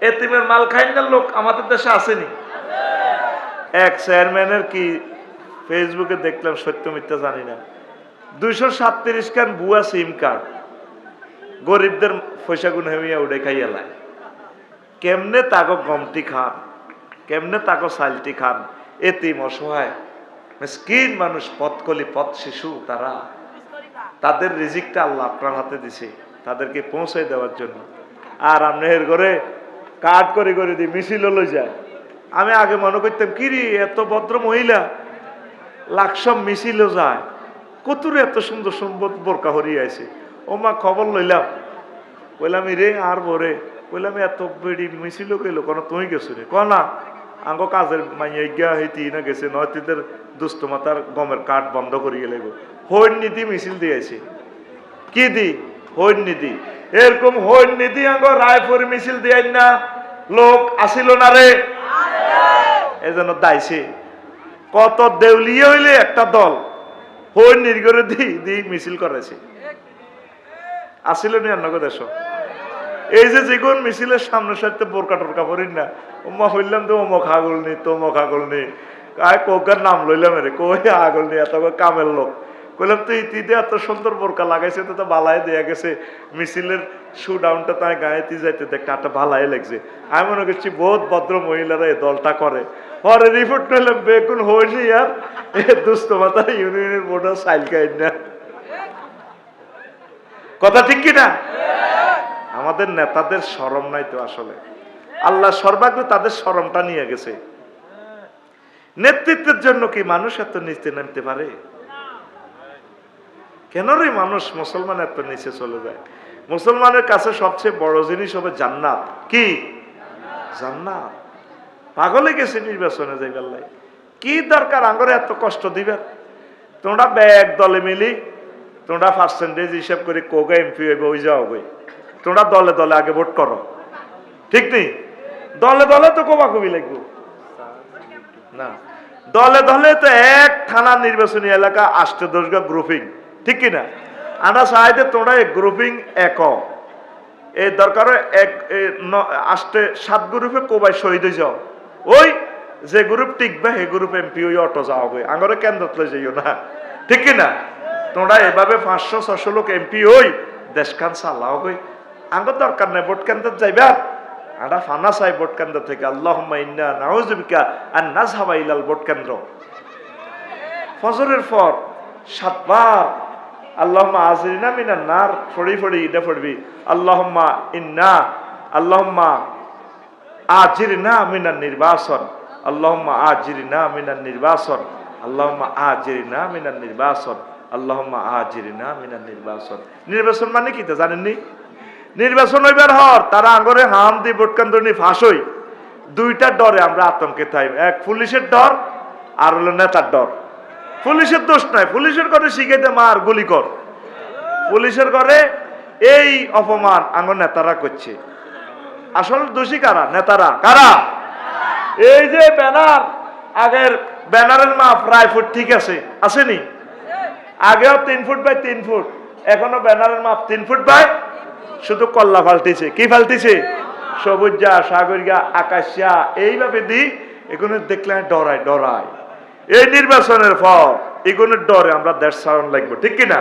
এতিমের মাল খাইনার লোক আমাদের দেশে আসেনি। এক চেয়ারম্যানের কি ফেসবুকে দেখলাম, সত্য মিথ্যা জানি না, 237 খান বুয়া সিম কার্ড গরিবদের পয়সা গুণ হেমিয়া উড়ে খাইয়া লাই। কেমনে তাগো গমটি খান, কেমনে তাগো সাইলটি খান। এতিম অসহায় মিসকিন মানুষ, পথকলি পথ শিশু, তারা তাদের রিজিকটা আল্লাহ আপনার হাতে দিছে তাদেরকে পৌঁছে দেওয়ার জন্য। আর আপনার ঘরে কাঠ করে করে দিয়ে মিছিল লই যায়। আমি আগে মনে করতাম কিরি এত ভদ্র মহিলা লাকসম মিছিলও যায়, কতুরে এত সুন্দর সুন্দর বোরকা হরিয়ে আছে। ও মা খবর লইলাম, বললাম রে আর বরে, বললাম এত বেড়ি মিছিল গেল কেন, তুই গেছো রে? ক না আঙ্গ কাজের মাইয়া গিয়া হইতি না গেছে, নয়তিদের দুষ্ট মাতার গমের কাঠ বন্ধ করিয়ে লাগবো। হইন নীতি মিছিল দিয়েছে, কি দি হইন নীতি, এরকম হইন নীতি আঙ্গ রায়পুর মিছিল দিয়াই না লোক আসিল না রে, এজন্য দাইছে। কত দেউলিয়ে হইলে একটা দল হইন নির্গরে দি মিছিল করেছে, আসিল নি অন্য দেশ। এই যে যেগুন মিছিলের সামনে সাথে বোরকা টোরকা পড়িন না, ওমা হইলাম তো অমক আগল নি তমক আগল নি, কায় কোকার নাম লইলাম রে, কই আগল নি এত কামের লোক। কইলাম তো ইতিতে এত সুন্দর বোরকা লাগাইছে, তো বালাই দেয়া গেছে, মিছিলের শু ডাউনটা তাই গায়েতে যাইতে দেখতে একটা ভালাই লাগছে। আমি মনে করছি বহুত ভদ্র মহিলারা এই দলটা করে। পরে রিপোর্ট নিলাম বেগুন হইনি আর এ দুস্থ মাতা ইউনিয়নের বোর্ডার সাইল খাইন না। কথা ঠিক কিনা? আমাদের নেতাদের শরম নাই তো আসলে। আল্লাহ সর্বাগ্রে তাদের শরমটা নিয়ে গেছে। নেতৃত্বের জন্য কি মানুষ এত নিচে নামতে পারে? কেন রে মানুষ মুসলমান এত নিচে চলে যায়? মুসলমানের কাছে সবচেয়ে বড় জিনিস হবে জান্নাত। কি জান্নাত? পাগলে গেছে নির্বাচনে যাইবার লাই। কি দরকার আঙ্গরে এত কষ্ট দিবেন? তোমরা ব্যাগ দলে মিলি, তোমরা পার্সেন্টেজ হিসাব করে কোগা এমপি হইবে, ওই যাও গই। তোমরা দলে দলে আগে ভোট করো, ঠিক নেই? দলে দলে তো কোবাকুবি লাগবে না, দলে দলে তো এক থানা নির্বাচনী এলাকা 8-10 গ্রুপিং, ঠিক কিনা? আমরা চাই যে তোমরা এক গ্রুপিং এক এই দরকার 7 গ্রুপে কোবাই শহীদ হয়ে যাও। ওই যে গ্রুপ টিকবে সেই গ্রুপ এমপি ওই অটো যাও গই, আঙরে কেন্দ্রত লই যাইও না, ঠিক কিনা? তোমরা এভাবে 500-600 লোক এমপি হই দেশখান চালাও গই। আঙ্গর দরকার নাই ভোট কেন্দ্র যাইবা, আমরা ফানা চাই ভোট কেন্দ্র থেকে। আল্লাহুম্মা ইন্না নাউযু বিকা আন নাযহাবা ইলাল ভোট কেন্দ্র। ফজরের পর 7 বার আল্লাহুম্মা আজিরনা মিনান নার ফড়ি ফড়ি এটা পড়বি। আল্লাহুম্মা আজিরনা মিনান নির্বাসন, আল্লাহুম্মা আজিরনা মিনান নির্বাসন, আল্লাহুম্মা আজিরনা মিনান নির্বাসন, আল্লাহুম্মা আজিরনা মিনান নির্বাসন। নির্বাচন মানে কি তা জানেননি? নির্বাচন হইবার হর তারা আঙ্গরে হাম দি ভোট কেন্দ্র নি ফাঁস হই। দুইটা ডরে আমরা আতঙ্কে থাই, এক পুলিশের ডর আর হলো নেতার ডর। পুলিশের দোষ নাই, পুলিশের ঘরে শিখাইতে মার গুলি কর, পুলিশের ঘরে এই অপমান আঙ্গ নেতারা করছে। আসল দোষী কারা? নেতারা। কারা? এই যে ব্যানার, আগের ব্যানারের মাপ প্রায় ফুট ঠিক আছে, আসেনি? আগেও 3 ফুট বাই 3 ফুট, এখনো ব্যানারের মাপ 3 ফুট বাই, শুধু কল্লা ফাল্টিছে। কি ফাল্টিছে? সবুজা, সাগরিয়া, আকাশিয়া, এইভাবে দি এগুলো দেখলে ডরায় ডরায়। এই নির্বাচনের পর এগুলোর ডরে আমরা দেশ ছাড়ন লাগবো, ঠিক কিনা?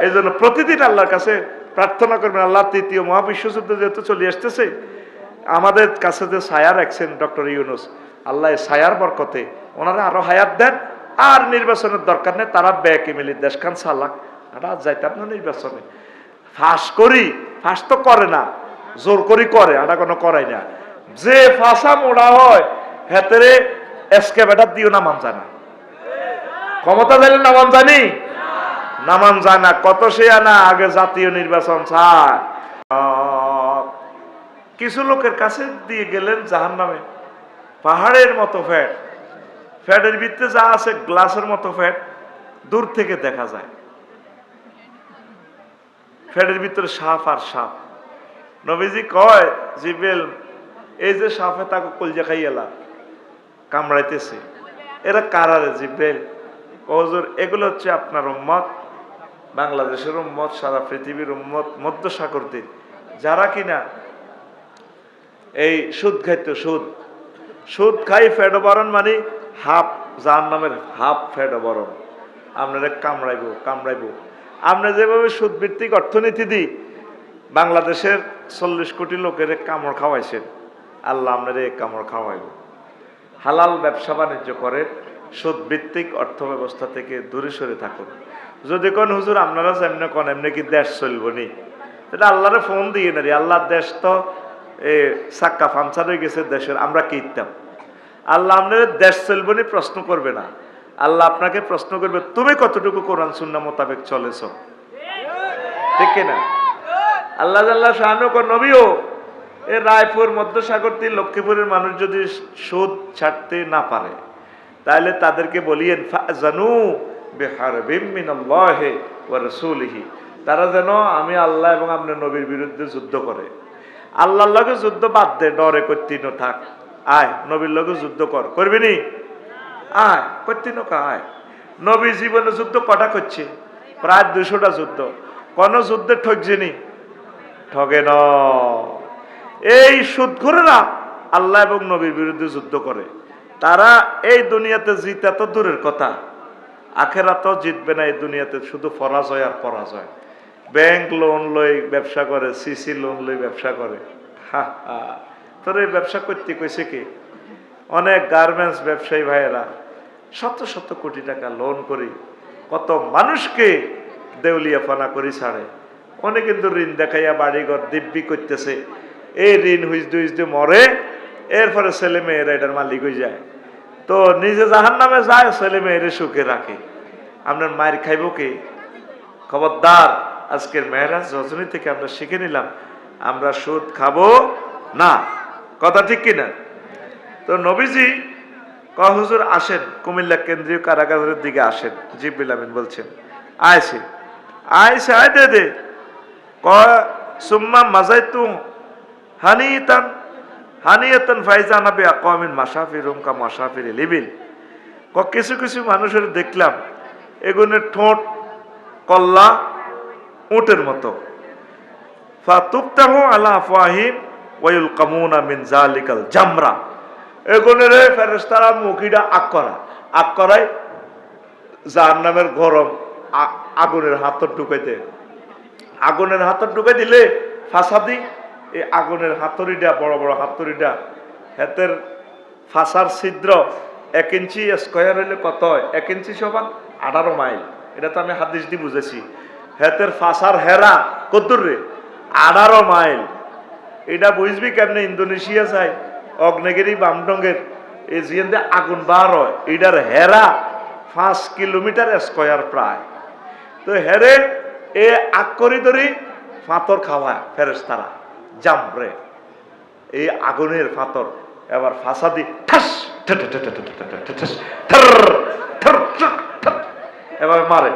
এই জন্য প্রতিদিন আল্লাহর কাছে প্রার্থনা করবেন, আল্লাহ 3য় মহাবিশ্বযুদ্ধ যেহেতু চলে আসতেছে, আমাদের কাছে যে ছায়া রাখছেন ডক্টর ইউনূস, আল্লাহ ছায়ার বরকতে ওনারা আরো হায়াত দেন। আর নির্বাচনের দরকার নেই, তারা ব্যাকে মিলি দেশখান চালাক, আমরা যাইতাম না নির্বাচনে। ফাঁস তো করে না, জোর করি করে, আমরা কোনো করাই না। যে ফাঁসা মোড়া হয় হেতেরে এসকেভেটার দিও নামান জানা, ক্ষমতা দিলে নামান জানি, নামান যায় না। কত সে আনা আগে জাতীয় নির্বাচন চায়। কিছু লোকের কাছে দিয়ে গেলেন জাহান্নামে, পাহাড়ের মতো ফ্যাট, ফ্যাটের ভিতরে যা আছে গ্লাসের মতো ফ্যাট, দূর থেকে দেখা যায়। ফ্যাটের ভিতরে সাপ আর সাপ। নবীজি কয় জিব্রাইল, এই যে সাপে তাকে কলজা খাইয়েলা কামড়াইতেছে, এরা কারারে জিব্রাইল? হুজুর এগুলো হচ্ছে আপনার উম্মত, বাংলাদেশের উম্মত, সারা পৃথিবীর উম্মত, মধ্য সাগরতে যারা কিনা এই সুদ খাইতো, সুদ সুদ খাই ফেডো বরণ মানে হাফ জাহান্নামের হাফ ফেডো বরণ। আপনারা কামড়াইবো কামড়াইবো। আমরা যেভাবে সুদ ভিত্তিক অর্থনীতি দিই, বাংলাদেশের 40 কোটি লোকের কামড় খাওয়াইছেন, আল্লাহ আপনার এই কামড় খাওয়াইব। হালাল ব্যবসা বাণিজ্য করে সুদ ভিত্তিক অর্থ ব্যবস্থা থেকে দূরে সরে থাকুন। যদি কোন হুজুর আপনারা যেমনি কোন এমনি কি দেশ চলবো নি, এটা আল্লাহরে ফোন দিয়ে না রে, আল্লাহর দেশ তো সাক্কা ফামসার হয়ে গেছে দেশের, আমরা কি ইতাম? আল্লাহ আপনার দেশ চলবো নি প্রশ্ন করবে না, আল্লাহ আপনাকে প্রশ্ন করবে তুমি কতটুকু কোরআন সুন্নাহ মোতাবেক চলেছ, ঠিক কিনা? আল্লাহ আল্লাহ শাহানু কর নবীও এ রায়পুর মধ্যসাগর থেকে লক্ষ্মীপুরের মানুষ যদি সুদ ছাড়তে না পারে, তাহলে তাদেরকে বলিয়েন ফাজানু বিহারবিম মিনাল্লাহি ওয়া রাসূলিহি, তারা যেন আমি আল্লাহ এবং আপনার নবীর বিরুদ্ধে যুদ্ধ করে। আল্লাহর লগে যুদ্ধ বাদ দে, ডরে কর্তিনো থাক, আয় নবীর লগে যুদ্ধ কর, করবি নি? আয় কর্তিনো কা আয়। নবী জীবনে যুদ্ধ কটা করছে? প্রায় 200টা যুদ্ধ। কোন যুদ্ধে ঠকছেনি? ঠগে ন। এই সুদখোরেরা আল্লাহ এবং নবীর বিরুদ্ধে যুদ্ধ করে, তারা এই দুনিয়াতে জিতা তো দূরের কথা, আখেরাতেও জিতবে না। এই দুনিয়াতে শুধু পরাজয় আর পরাজয়। ব্যাংক লোন লই ব্যবসা করে, সিসি লোন লই ব্যবসা করে। তোর এই ব্যবসা করতে কইছে কি? অনেক গার্মেন্টস ব্যবসায়ী ভাইয়েরা শত শত কোটি টাকা লোন করি কত মানুষকে দেউলিয়াপানা করি ছাড়ে। অনেক কিন্তু ঋণ দেখাইয়া বাড়িঘর দিব্যি করতেছে, এই ঋণ হুইজদে হুইজদে মরে, এরপরে ছেলে মেয়েরা এটার মালিক হয়ে যায়, তো নিজে জাহান্নামে যায়, ছেলে মেয়েরে সুখে রাখে। আপনার মায়ের খাইব কি? খবরদার, আজকের মেয়েরাজ রজনী থেকে আমরা শিখে নিলাম, আমরা সুদ খাবো না। কথা ঠিক কিনা? তো নবীজি হুজুর আসেন, কুমিল্লা কেন্দ্রীয় কারাগারের দিকে আসেন। জিবরিল আমিন বলছেন আয়সে আয়সে আয় দে দে সুম্মা মাজাইতু হানিতান হানিয়াতান ফাইজানা বিআকওয়ামিন মাশাফিরুম কা মাশাফির লিবিল। কিছু কিছু মানুষের দেখলাম এগুনের ঠোঁট কল্লা উটের মতো। ফাতুবতাহু আলা আফওয়াহিম ওয়া ইলকামুনা মিন যালিকাল জামরা। এগুনের ফেরেশতারা মুখিটা আগ করায় জাহান্নামের গরম আগুনের হাতর ঢুকাইতে। আগুনের হাতর ঢুকাই দিলে ফাসাদি এই আগুনের হাতুড়িটা, বড় বড় হাতুড়িটা, হাতের ফাঁসার ছিদ্র 1 ইঞ্চি স্কোয়ার হইলে কত হয়? 1 ইঞ্চি সমান 18 মাইল। এটা তো আমি হাদিস দিয়ে বুঝেছি। হাতের ফাঁসার হেরা কদ্দুর রে? 18 মাইল। এটা বুঝবি কেমনে? ইন্দোনেশিয়া যায় অগ্নেগিরি বামডঙ্গের এই জিয়ান আগুন বার হয়, এটার হেরা 5 কিলোমিটার স্কোয়ার প্রায়। তো হেরে এ আগ করি ধরি ফাতর খাওয়ায় ফেরেশতারা জামরে, এই আগুনের ফাতর। এবার ফাঁসা দি ঠাস এবার মারে,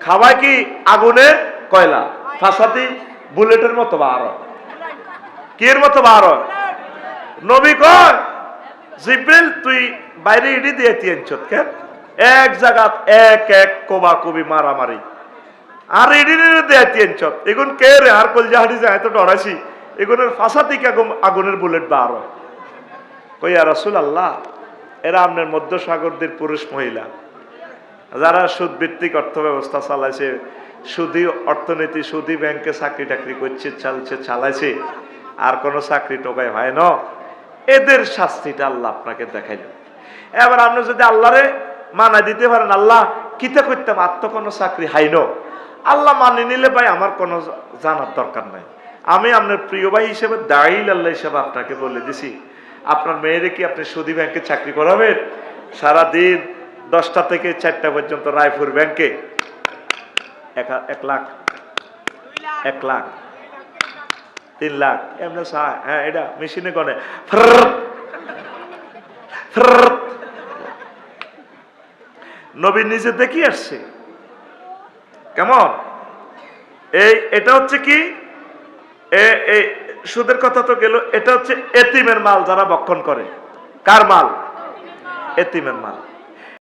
খাওয়ায় কি আগুনের কয়লা, ফাঁসাদি বুলেটের মতো বার হয়। কির মতো বার হয়? নবী কয় জিব্রিল তুই বাইরে ইডি দিয়ে তিনছত কেন? এক জায়গাত এক কোবা কবি মারামারি, আর ইডি দিয়ে তিনছত। এগুন কে রে? আর কলজাহাড়ি যায় তো ডরাইছি, এগুনের ফাঁসা থেকে আগুনের বুলেট বার হয়। কই ইয়া রাসূলুল্লাহ, এরা আপনার মধ্যসাগরদের পুরুষ মহিলা যারা সুদ ভিত্তিক অর্থ ব্যবস্থা চালাইছে, সুদী অর্থনীতি, সুদী ব্যাংকে চাকরি টাকরি করছে, চালাইছে, আর কোনো চাকরি টোকাই হয় না, এদের শাস্তিটা আল্লাহ আপনাকে দেখাইল। এবার আপনি যদি আল্লাহরে মানা দিতে পারেন, আল্লাহ কিতা করতে আর তো কোনো চাকরি হাইন, আল্লাহ মানি নিলে ভাই আমার কোনো জানার দরকার নাই। আমি আপনার প্রিয় ভাই হিসেবে, দায়ী আল্লাহ হিসেবে আপনাকে বলে দিছি, আপনার মেয়েরে কি আপনি সুদী ব্যাংকে চাকরি করাবেন? সারাদিন 10টা থেকে 4টা পর্যন্ত রায়পুর ব্যাংকে 1 লাখ 1 লাখ 3 লাখ এমনি চায়। হ্যাঁ, এটা মেশিনে গনে নবী নিজে দেখি আসছে কেমন। এটা হচ্ছে কি, এই সুদের কথা তো গেল, এটা হচ্ছে এতিমের মাল যারা ভক্ষণ করে। কার মাল? এতিমের মাল।